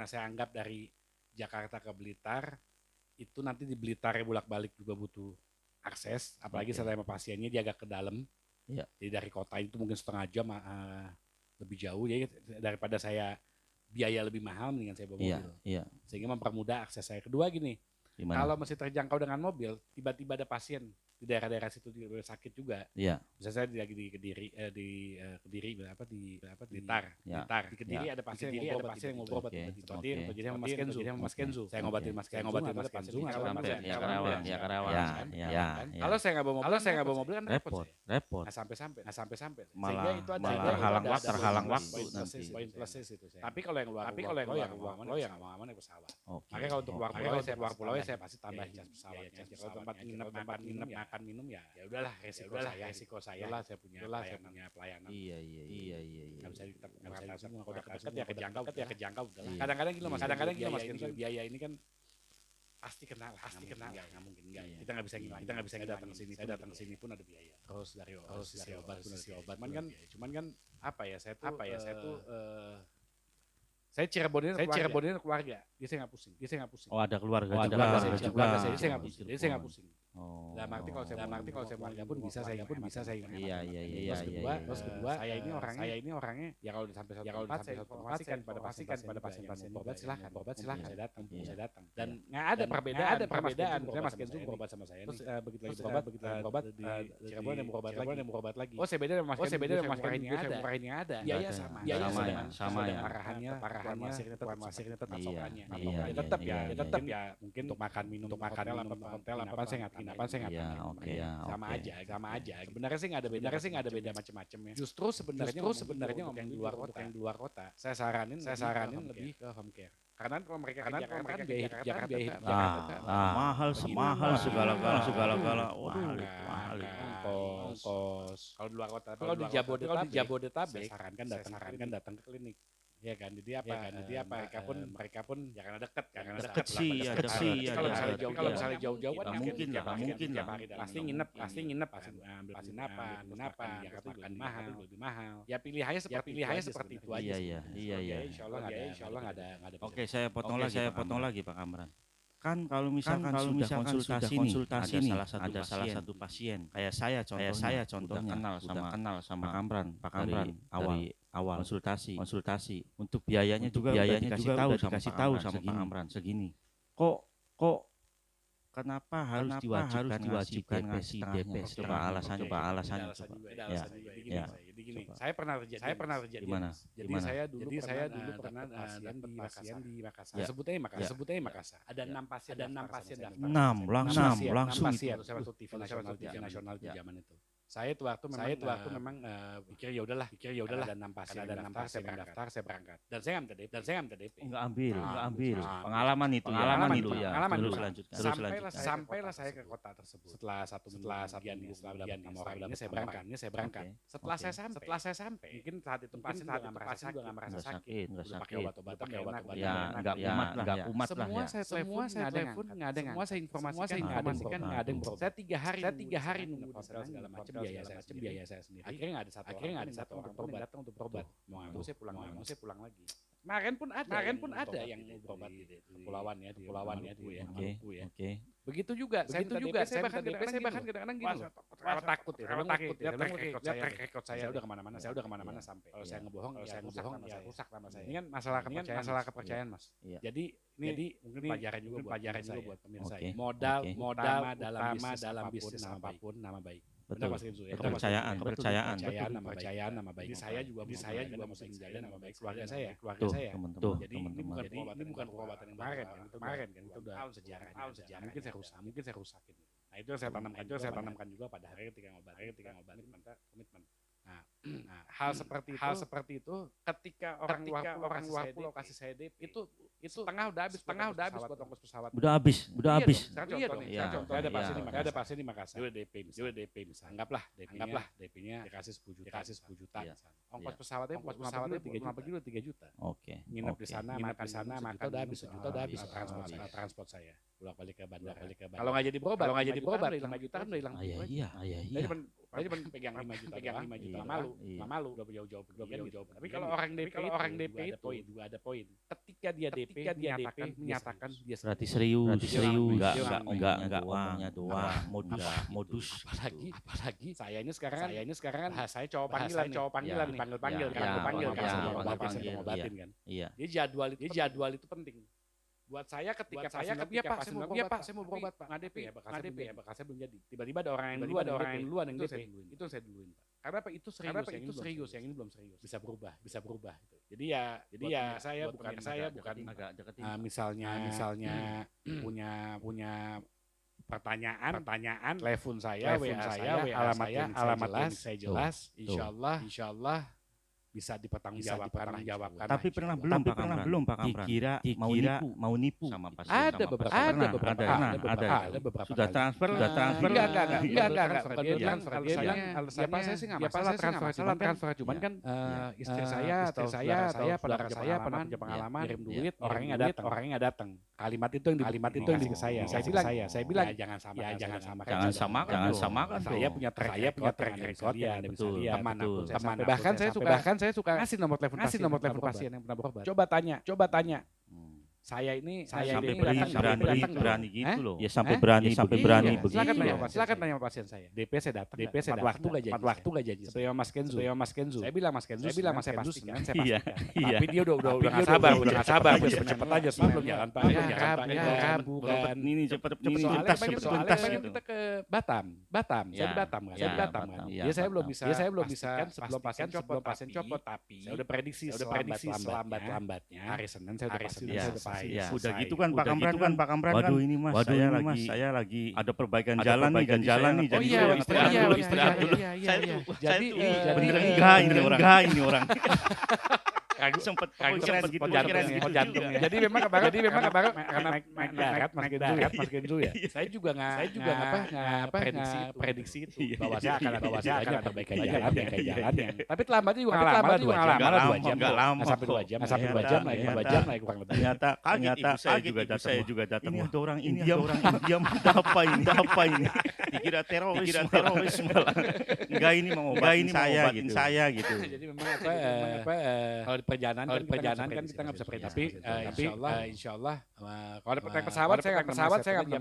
karena saya anggap dari Jakarta ke Blitar itu nanti di Blitar bolak-balik juga butuh akses, apalagi saya sama pasiennya dia agak ke dalam. Iya. Jadi dari kota itu mungkin setengah jam lebih jauh, jadi daripada saya biaya lebih mahal mendingan saya bawa mobil. Iya. Sehingga mempermudah akses saya. Kedua gini, kalau masih terjangkau dengan mobil, tiba-tiba ada pasien di daerah-daerah situ sakit juga. Iya. Misalnya saya lagi di Kediri, di Blitar. Di Kediri ada pasien yang mau berobat seperti jadi sama Mas Kenzo. Saya ngobatin Mas Kenzo. Ya Karawang. Kalau saya nggak bawa mobil kan repot. Nggak sampai. Malah terhalang waktu nanti. Poin plusnya itu saya. Tapi kalau yang luar pulau yang aman naik pesawat. Makanya kalau untuk luar pulau saya pasti tambahin pesawatnya. Kalau tempat nginep makan minum ya udahlah resiko saya lah, saya punya pelayanan. Iya. Nggak bisa kita kalau udah deket ya kejangkau udahlah. Kadang-kadang gini Mas Kenzo, biaya ini kan pasti kena nggak mungkin enggak ya. Kita nggak bisa datang ke sini. Saya datang ke sini pun ada biaya. Terus dari obat. Cuman kan apa ya saya tuh saya Cirebon ini keluarga, dia saya nggak pusing. Oh ada keluarga juga. Saya nggak pusing. Oh. Dalam arti kalau saya keluarga pun bisa saya. Iya. Terus kedua, saya ini orangnya ya kalau sampai satu tempat saya informasikan pada pasien-pasien berobat silahkan saya datang. Dan nggak ada perbedaan. Misalnya Mas Kenzo berobat sama saya. Terus begitu lagi berobat di Cirebon yang berobat lagi. Oh saya beda sama Mas Kenzo yang ada. Biaya sama ya. Parahannya tetap sokannya. Tetap ya mungkin untuk makan minum hotel apa saya nggak sama aja. Sebenarnya sih nggak ada beda macam-macam ya. Justru sebenarnya ngomong yang di luar kota. Saya saranin lebih ke home care. Karena kalau mereka biaya hidup Jakarta mahal segala-gala. Mahal. Ongkos. Kalau di luar kota, kalau di Jabodetabek, saya sarankan datang ke klinik. Ya kan, jadi mereka pun ya karena dekat sih. Kalau misalnya jauh-jauh kan nggak mungkin lah. Pasti nginep, ambil penginapan, makan mahal, lebih mahal. Ya pilihannya seperti itu aja. Iya. Insya Allah nggak ada. Oke, saya potong lagi Pak Kamran. Kan kalau misalkan sudah konsultasi nih, ada salah satu pasien kayak saya contohnya kenal sama Pak Kamran dari awal konsultasi untuk biayanya juga dikasih tahu sama Pak Kamran segini. Kok kenapa harus diwajibkan ngasih DP? Coba alasannya. Ya. Saya pernah terjadi. Gimana? Jadi saya dulu pernah pasien di Makassar. Sebutnya Makassar. Ada 6 pasien daftar. 6 langsung itu. Saya masuk TV nasional di zaman itu. Saya itu waktu memang pikir ya udahlah ada 6 pasien daftar, saya berangkat. Dan saya nggak minta DP. Enggak ambil. Pengalaman itu ya. Terus lanjutkan. Sampailah saya ke kota tersebut. Setelah satu bagian sama orang ini saya berangkat. Setelah saya sampai, mungkin saat itu pasien juga nggak merasa sakit. Udah pakai obat-obatan ya nggak kumat lah ya. Semua saya telepon nggak ada. Semua saya informasikan nggak ada yang berobat. Saya 3 hari nunggu di hotel segala macam biaya saya sendiri. Akhirnya nggak ada satu orang pun datang untuk berobat. Mau nggak mau saya pulang lagi. Kemarin pun ada yang berobat di kepulauan ya, Oke. Begitu juga, saya bahkan kadang-kadang gini loh, takut ya, lihat record saya udah kemana-mana sampai. Kalau saya ngebohong ya rusak nama saya. Ini kan masalah kepercayaan Mas. Jadi mungkin pelajaran juga buat pemirsa. Modal dalam bisnis apapun nama baik. Betul. Kepercayaan, nama baik. Jadi saya juga mesti menjaga nama baik keluarga saya. Jadi ini bukan pengobatan yang kemarin kan itu udah tahun sejarah. Mungkin saya rusakin. Nah itu yang saya tanamkan juga pada hari ketika ngobatin komitmen. Nah, hal seperti itu ketika orang luar pulau kasih saya DP itu setengah udah habis buat ongkos pesawat. Udah habis. Contoh ada pasien di Makassar. Dia udah DP misalnya. Anggaplah DP-nya dikasih 10 juta. Ongkos pesawatnya 3 juta. Oke. Nginep di sana, makan udah habis 1 juta udah habis transport saya. Pulang balik ke bandara. Kalau nggak jadi berobat, hilang 5 juta kan udah hilang. Iya. Saya cuma pegang 5 juta, malu, udah jauh-jauh. Tapi kalau orang DP itu juga ada poin. Ketika dia DP, menyatakan dia berarti serius, enggak omongnya doang, modus. Apalagi saya ini sekarang saya cowok panggilan, dipanggil ngobatin kan. Iya. Jadi jadwal itu penting. Buat saya ketika saya mau berobat Pak, nggak DP ya, bakal saya belum jadi. Tiba-tiba ada orang yang duluan yang DP, itu saya duluin Pak. Karena apa? Itu serius, yang ini belum serius. Bisa berubah gitu. Jadi ya saya bukan agak deketin. Misalnya punya pertanyaan, telepon saya, WA saya, alamat saya jelas, insyaallah bisa dipertanggungjawabkan. Tapi pernah belum Pak Kamran? Dikira mau nipu sama pasien. Ada beberapa. Sudah transfer. Enggak. Siapa saya sih enggak masalah transfer. Cuman kan istri saya atau saudara saya pernah punya pengalaman kirim duit, orangnya enggak datang. Kalimat itu yang di saya. Saya bilang jangan samakan. Saya punya track record yang betul. Teman. Bahkan saya suka ngasih nomor telepon pasien yang pernah berobat. Coba tanya. Saya sampai berani gitu loh. Ya sampai berani begitu. Silakan tanya sama pasien saya. DP saya datang. Waktu enggak janji. Seperti Mas Kenzo. Saya bilang Mas Kenzo, saya pastikan. Tapi dia udah enggak sabar, cepet aja sebelum jalan Pak. Ya, bukan. Ini cepet tuntas kita ke Batam. Saya di Batam kan. Ya saya belum bisa sebelum pasien copot, tapi saya udah prediksi selambat-lambatnya hari Senin saya udah pasti udah gitu kan Pak Kamran. Waduh ini Mas, saya lagi ada perbaikan jalan nih. Jadi istirahat dulu. Jadi enggak ini orang. Sempat jantungnya. Jadi memang kemarin karena naik Mas Genzo ya. Saya juga nggak prediksi itu bahwa saya akan ada perbaikan jalan. Tapi terlambat juga nggak lama, 2 jam. Nggak sampai 2 jam lagi kurang lebih. Ternyata ibu saya juga datang. Ini ada orang India apa ini? Dikira teroris malah. Enggak, ini mau ngobatin saya gitu. Jadi memang kalau di perjalanan kan kita nggak bisa prediksi. Tapi insyaallah kalau ada pesawat saya nggak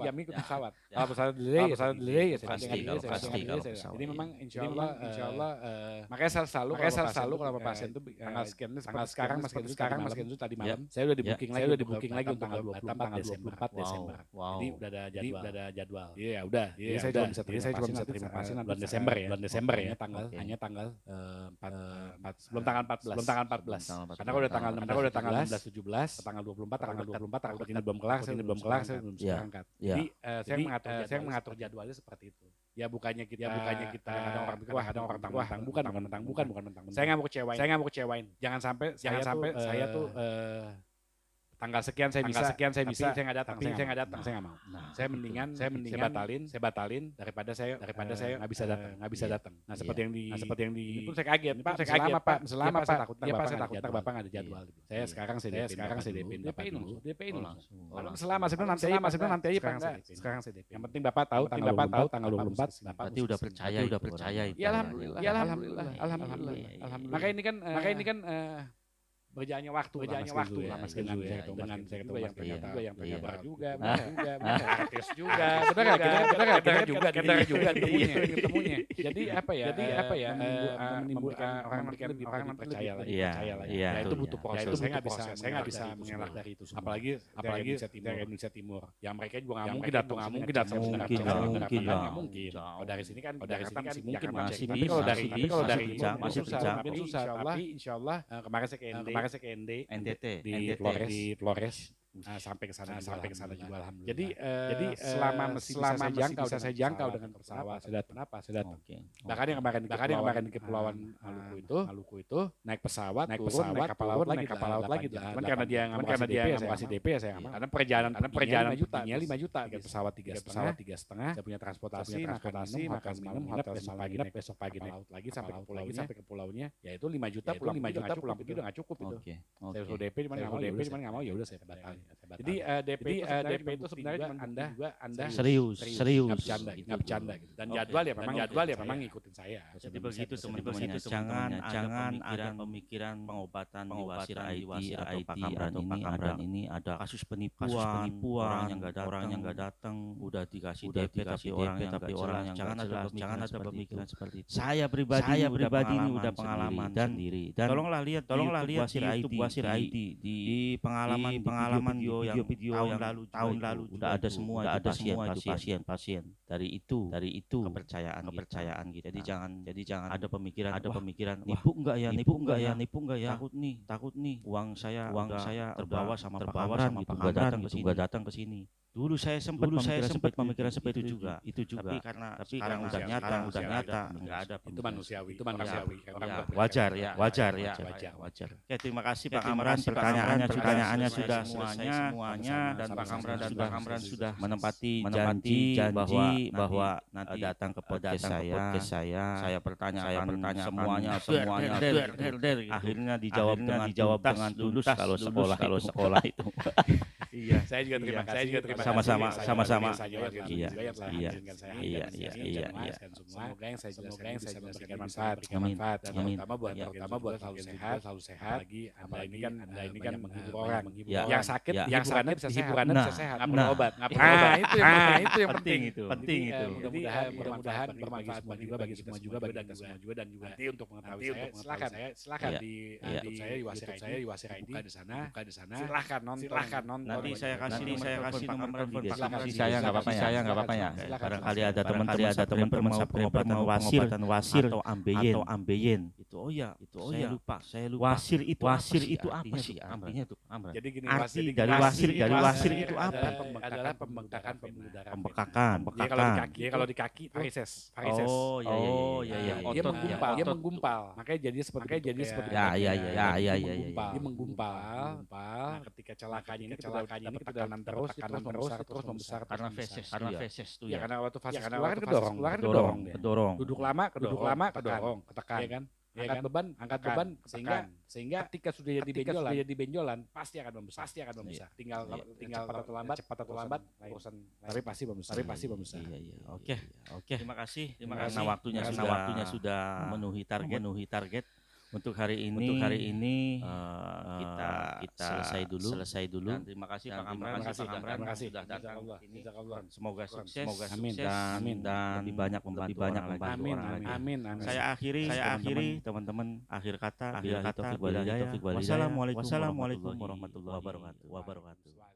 jam ikut pesawat. Kalau pesawat delay ya pasti. Jadi memang insyaallah makanya saya selalu kalau pasien itu tanggal sekarang Mas Kenzo tadi malam saya udah di booking lagi untuk tanggal 24 Desember. Jadi udah ada jadwal. Iya udah. Jadi saya cuma bisa terima pasien bulan Desember ya. Hanya tanggal 4 sebelum tanggal 14. Karena kalau udah tanggal 16, 17, tanggal 24 takut ini belum kelar, saya belum bisa berangkat. Jadi saya mengatur jadwalnya seperti itu. Ya bukannya kita ada orang pikir wah ada orang mentang, bukan. Saya nggak mau kecewain. Jangan sampai saya tuh tanggal sekian saya bisa, saya nggak datang, saya nggak mau. Saya mendingan saya batalin daripada saya nggak bisa datang. Nah seperti yang di itu saya kaget, Pak. Selama Pak, dia pasti takut Bapak nggak ada jadwal. Saya sekarang saya DP ini. Selama sebenarnya nanti aja Pak. Sekarang saya DP. Yang penting Bapak tahu tanggal 24. Berarti udah percaya itu. Ya alhamdulillah. Maka ini kan berjalannya waktu lah Mas Genzo ya. Dengan saya ketemu yang pengabar juga, artis juga. Benar juga ketemunya. Jadi apa ya? Menimbulkan orang lebih percaya lagi. Ya itu butuh proses. Saya nggak bisa mengelak dari itu. Apalagi Indonesia Timur. Yang mereka juga nggak mungkin datang. Nggak mungkin. Kalau dari sini kan masih mungkin. Tapi kalau dari masih susah. Tapi Insyaallah kemarin saya ke NTT di Flores. Sampai ke sana juga alhamdulillah. Jadi selama bisa saya jangkau dengan pesawat saya datang. Bahkan yang kemarin di Kepulauan Maluku itu naik pesawat turun naik kapal laut lagi. Cuman karena dia nggak mau kasih DP ya saya nggak mau. Karena perjalanan 5 juta. Pesawat 3,5. Saya punya transportasi, makan minum, hotel besok pagi naik lagi sampai ke pulaunya. Ya itu 5 juta pulang pergi udah nggak cukup itu. Saya suruh DP cuman nggak mau ya udah saya batalin. Jadi DP itu sebenarnya Anda serius. nggak bercanda gitu. Dan jadwal ya memang ngikutin saya. Jadi begitu teman-teman, jangan ada pemikiran pengobatan di Wasir IT atau Pak Kamran ini ada kasus penipuan, orang yang nggak datang, udah dikasih DP tapi orang yang jangan ada pemikiran seperti itu. Saya pribadi ini udah pengalaman sendiri dan tolonglah lihat Wasir IT di pengalaman video yang tahun lalu udah ada semua pasien dari itu kepercayaan gitu. Jadi jangan ada pemikiran nipu enggak ya takut nih uang saya terbawa sama Pak Kamran gitu enggak datang ke sini. Dulu saya sempat pemikiran seperti itu juga. Tapi karena sekarang udah nyata enggak ada. Itu manusiawi. Wajar ya. Oke, terima kasih Pak Kamran, pertanyaannya sudah semuanya dan Pak Kamran sudah menempati janji bahwa nanti datang ke podcast saya pertanyakan semuanya akhirnya dijawab dengan lulus kalau sekolah itu. Iya, saya juga terima kasih. Sama-sama. Iya. Semoga yang saya jelaskan bisa memberikan manfaat. Terutama buat selalu sehat. Apalagi ini kan menghibur orang. Yang sakit hiburannya bisa sehat. Nggak perlu obat. Itu yang penting. Mudah-mudahan bermanfaat bagi semua juga dan nanti untuk mengetahui saya silakan di saya di Wasir ID buka di sana. Silakan nonton. Nanti saya kasih nomor telepon Pak Kamran. Saya nggak apa-apa ya. Barangkali ada teman-teman mau pengobatan wasir atau ambeien. Itu saya lupa. Wasir itu apa sih artinya itu? Jadi gini, dari wasir itu apa? Adalah pembengkakan pembuluh darah. Pembengkakan. Kalau di kaki varises. Oh iya. Dia menggumpal. Makanya jadi seperti ya. Dia menggumpal. Nah, ketika celakanya ini tekanan terus membesar karena feses itu ya. Karena waktu fase keluar kan kedorong. Duduk lama kedorong, ketekan. Angkat beban sehingga ketika sudah jadi benjolan pasti akan membesar. Tinggal cepat atau lambat urusan tapi pasti membesar. Iya. Oke. Terima kasih. Karena waktunya sudah memenuhi target. Untuk hari ini kita selesai dulu. Dan terima kasih Pak Kamran sudah datang ini. Semoga sukses. Amin. Dan lebih banyak membantu orang lain. Amin. Saya akhiri teman-teman akhir kata. Wassalamualaikum warahmatullahi wabarakatuh.